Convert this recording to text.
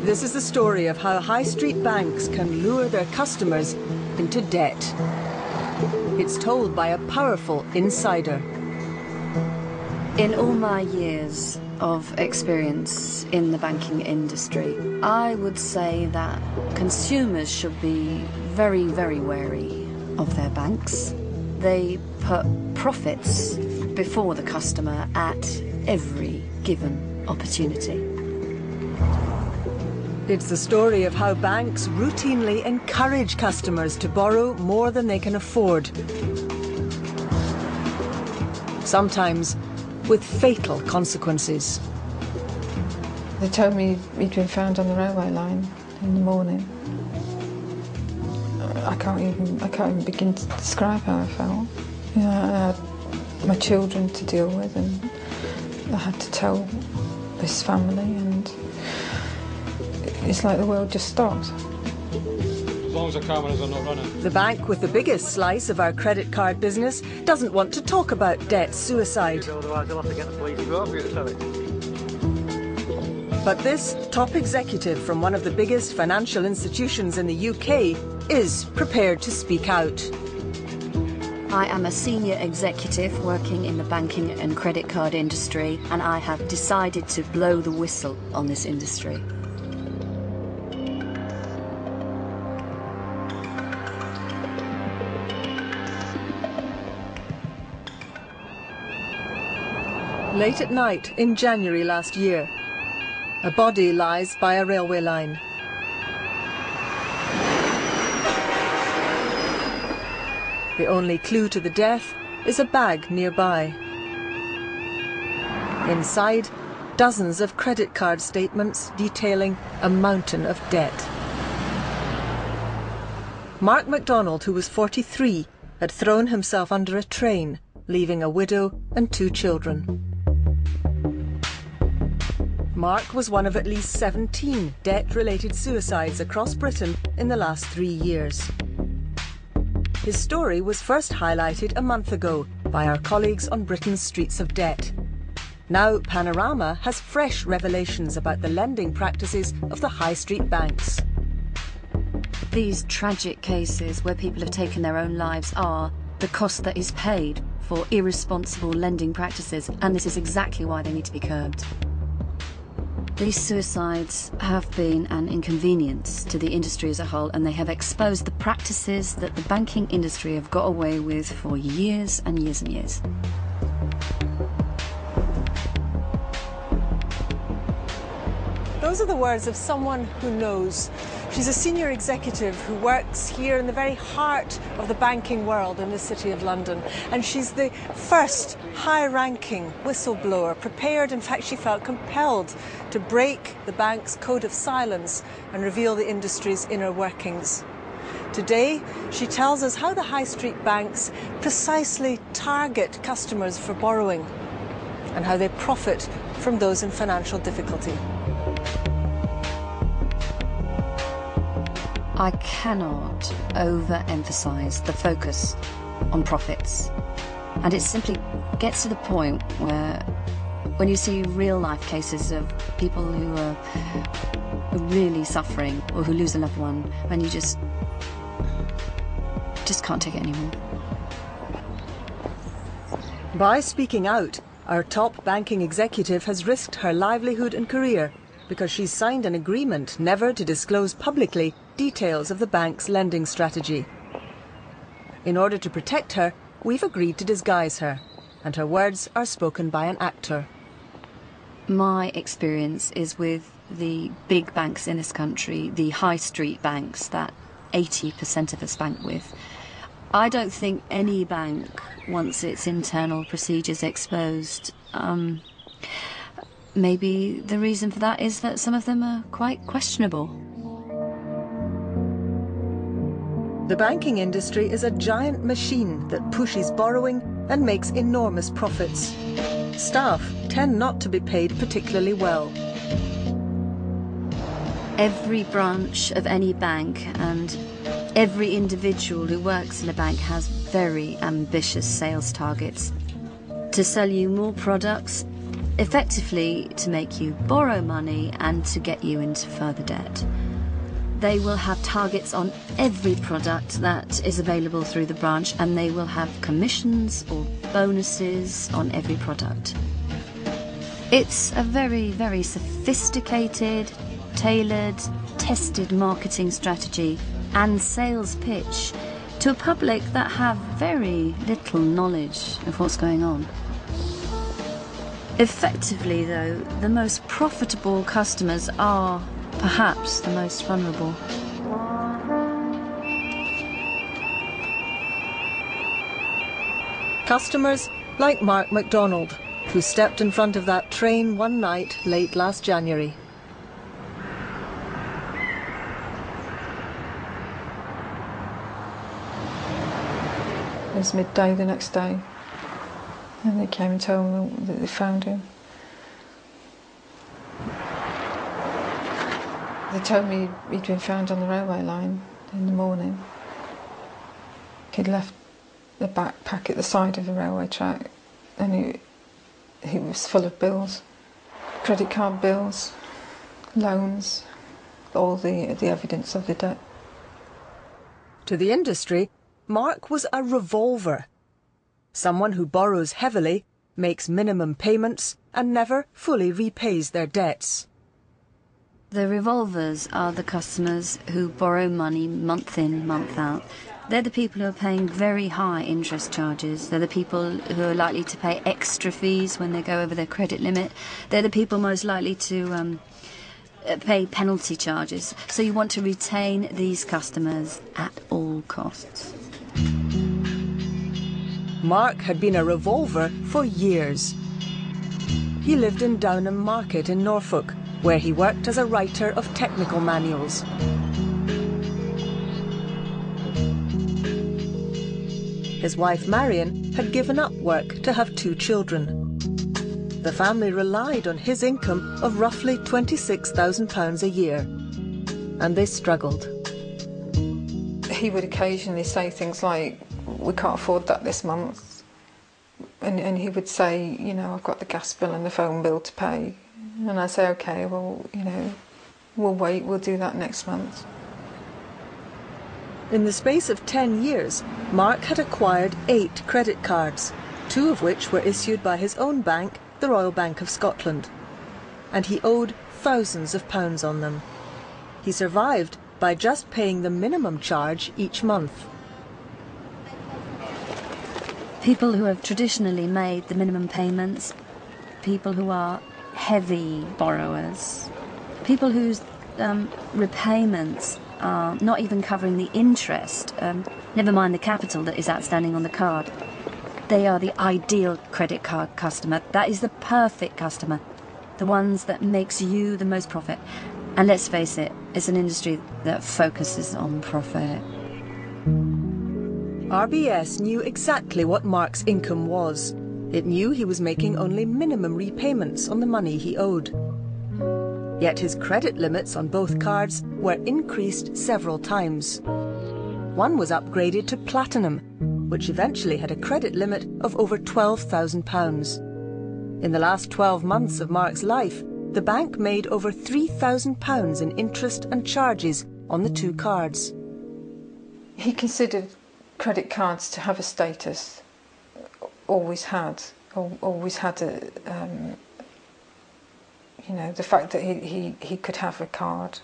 This is the story of how high street banks can lure their customers into debt. It's told by a powerful insider. In all my years of experience in the banking industry, I would say that consumers should be very, very wary of their banks. They put profits before the customer at every given opportunity. It's the story of how banks routinely encourage customers to borrow more than they can afford. Sometimes with fatal consequences. They told me he'd been found on the railway line in the morning. I can't even begin to describe how I felt. You know, I had my children to deal with, and I had to tell this family, and it's like the world just stopped. As long as the cameras are not running. The bank with the biggest slice of our credit card business doesn't want to talk about debt suicide. But this top executive from one of the biggest financial institutions in the UK is prepared to speak out. I am a senior executive working in the banking and credit card industry, and I have decided to blow the whistle on this industry. Late at night in January last year, a body lies by a railway line. The only clue to the death is a bag nearby. Inside, dozens of credit card statements detailing a mountain of debt. Mark MacDonald, who was 43, had thrown himself under a train, leaving a widow and 2 children. Mark was one of at least 17 debt-related suicides across Britain in the last 3 years. His story was first highlighted a month ago by our colleagues on Britain's Streets of Debt. Now Panorama has fresh revelations about the lending practices of the high street banks. These tragic cases where people have taken their own lives are the cost that is paid for irresponsible lending practices, and this is exactly why they need to be curbed. These suicides have been an inconvenience to the industry as a whole, and they have exposed the practices that the banking industry have got away with for years and years and years. Those are the words of someone who knows. She's a senior executive who works here in the very heart of the banking world in the City of London. And she's the first high-ranking whistleblower, prepared, in fact she felt compelled, to break the bank's code of silence and reveal the industry's inner workings. Today, she tells us how the high street banks precisely target customers for borrowing and how they profit from those in financial difficulty. I cannot overemphasize the focus on profits. And it simply gets to the point where when you see real life cases of people who are really suffering or who lose a loved one, and you just can't take it anymore. By speaking out, our top banking executive has risked her livelihood and career because she's signed an agreement never to disclose publicly details of the bank's lending strategy. In order to protect her, we've agreed to disguise her, and her words are spoken by an actor. My experience is with the big banks in this country, the high street banks that 80% of us bank with. I don't think any bank wants its internal procedures exposed. Maybe the reason for that is that some of them are quite questionable. The banking industry is a giant machine that pushes borrowing and makes enormous profits. Staff tend not to be paid particularly well. Every branch of any bank and every individual who works in a bank has very ambitious sales targets. To sell you more products effectively to make you borrow money and to get you into further debt. They will have targets on every product that is available through the branch, and they will have commissions or bonuses on every product. It's a very, very sophisticated, tailored, tested marketing strategy and sales pitch to a public that have very little knowledge of what's going on. Effectively, though, the most profitable customers are perhaps the most vulnerable. Customers like Mark MacDonald, who stepped in front of that train one night late last January. It was midday the next day, and they came and told me that they found him. They told me he'd been found on the railway line in the morning. He'd left the backpack at the side of the railway track, and he was full of bills, credit card bills, loans, all the evidence of the debt. To the industry, Mark was a revolver. Someone who borrows heavily, makes minimum payments, and never fully repays their debts. The revolvers are the customers who borrow money month in, month out. They're the people who are paying very high interest charges. They're the people who are likely to pay extra fees when they go over their credit limit. They're the people most likely to pay penalty charges. So you want to retain these customers at all costs. Mark had been a revolver for years. He lived in Downham Market in Norfolk, where he worked as a writer of technical manuals. His wife Marion had given up work to have 2 children. The family relied on his income of roughly £26,000 a year, and they struggled. He would occasionally say things like, "We can't afford that this month," and he would say, "You know, I've got the gas bill and the phone bill to pay." And I say, "Okay, well, you know, we'll wait, we'll do that next month." In the space of 10 years, Mark had acquired 8 credit cards, 2 of which were issued by his own bank, the Royal Bank of Scotland. And he owed thousands of pounds on them. He survived by just paying the minimum charge each month. People who have traditionally made the minimum payments, people who are heavy borrowers, people whose repayments are not even covering the interest, never mind the capital that is outstanding on the card. They are the ideal credit card customer. That is the perfect customer, the ones that makes you the most profit. And let's face it, it's an industry that focuses on profit. RBS knew exactly what Mark's income was. It knew he was making only minimum repayments on the money he owed. Yet his credit limits on both cards were increased several times. One was upgraded to Platinum, which eventually had a credit limit of over £12,000. In the last 12 months of Mark's life, the bank made over £3,000 in interest and charges on the 2 cards. He considered credit cards to have a status, always had a, you know, the fact that he could have a card